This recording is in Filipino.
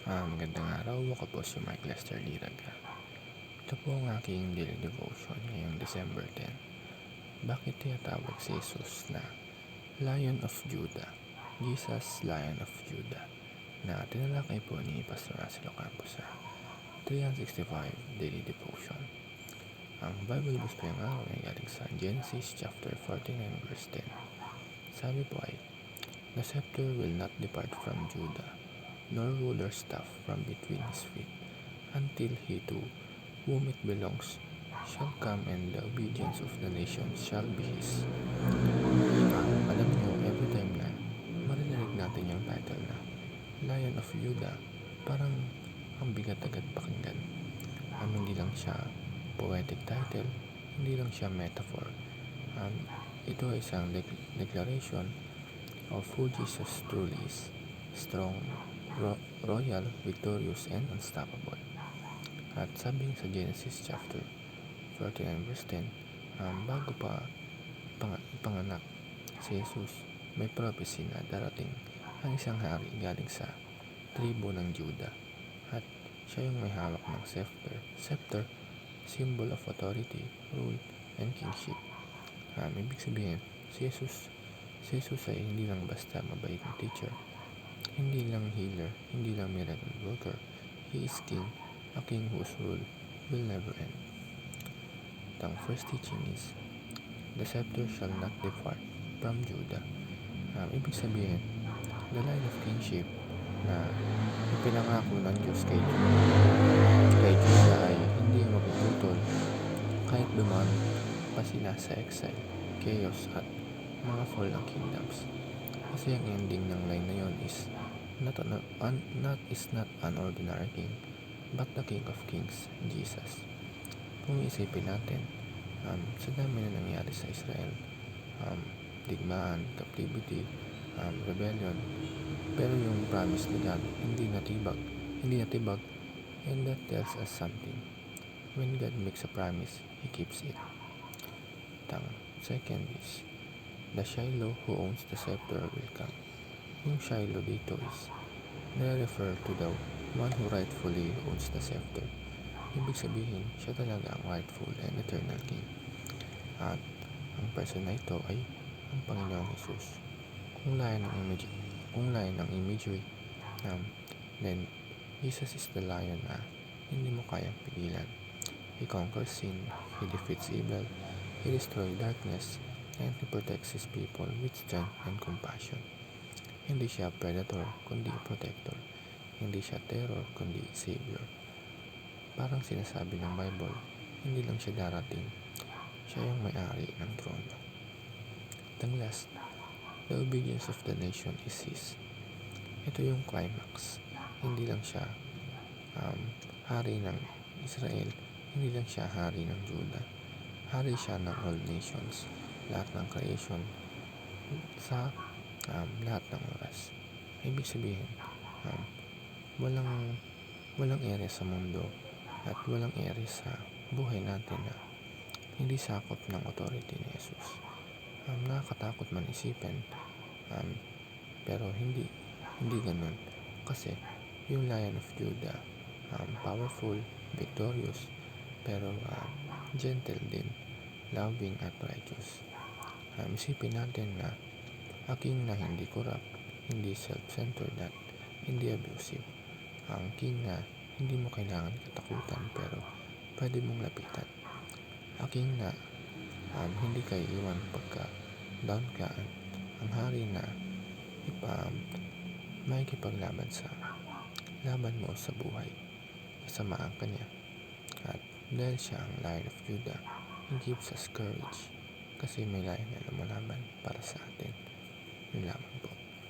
Magandang araw, ako po si Mike Lester Liraga. Ito po ang aking daily devotion ngayong December 10. Bakit tinatawag si Jesus na Lion of Judah, Jesus Lion of Judah, na tinalakay po ni Pastor Russell Ocampo sa 365 Daily Devotion. Ang Bible verse po yung araw ay galing sa Genesis chapter 49 verse 10. Sabi po ay, "The scepter will not depart from Judah, nor ruler's staff from between his feet, until he to whom it belongs shall come, and the obedience of the nations shall be his." Alam nyo, every time na marinig natin yung title na Lion of Judah, parang ang bigat agad pakinggan. Hindi lang siya poetic title, hindi lang siya metaphor. Ito ay isang declaration of who Jesus truly is: strong, royal, victorious, and unstoppable. At sabi sa Genesis chapter 49 verse 10, bago pa ipanganak si Jesus, may prophecy na darating ang isang hari galing sa tribo ng Judah, at siya yung may hawak ng scepter, symbol of authority, rule, and kingship. Ibig sabihin, si Jesus ay hindi lang basta mabait na teacher, hindi lang healer, hindi lang miracle worker. He is king, a king whose rule will never end. Ang first teaching is, the scepter shall not depart from Judah. Ibig sabihin, the line of kingship na ipinangako ng Diyos kay Judah ay hindi mapuputol kahit dumaan pa sila sa exile, chaos, at mga fallen kingdoms. Kasi ang ending ng line na yon is not an ordinary king, but the King of Kings, Jesus. Kung isipin natin, sa dami na nangyari sa Israel, digmaan, captivity, rebellion, pero yung promise ni God hindi natibag, and that tells us something. When God makes a promise, He keeps it. Second is, the Shiloh who owns the scepter will come. Yung Shiloh dito is nare-refer to the one who rightfully owns the scepter. Ibig sabihin, siya talaga ang rightful and eternal king. At ang person na ito ay ang Panginoong Jesus. Kung layan ng imagery, then Jesus is the lion na hindi mo kayang pigilan. He conquers sin, He defeats evil, He destroys darkness, and He protects His people with strength and compassion. Hindi siya predator, kundi protector. Hindi siya terror, kundi savior. Parang sinasabi ng Bible, hindi lang siya darating, siya yung may-ari ng trono. Last, the obedience of the nation is His. Ito yung climax. Hindi lang siya hari ng Israel, hindi lang siya hari ng Judah. Hari siya ng all nations, lahat ng creation, sa lahat ng oras. Ibig sabihin, walang area sa mundo at walang area sa buhay natin na hindi sakop ng authority ni Jesus. Nakakatakot man isipin, pero hindi ganun. Kasi yung Lion of Judah, powerful, victorious, pero gentle din, loving at righteous. Isipin natin na a king na hindi corrupt, hindi self-centered, at hindi abusive. Ang king na hindi mo kailangan katakutan pero pwede mong lapitan. A king na hindi ka iiwan pagka down ka. Ang hari na makikipaglaban sa laban mo sa buhay. Kasamaan ka niya. At dahil siya ang Lion of Judah, He gives us courage kasi may lion na lumalaban para sa atin.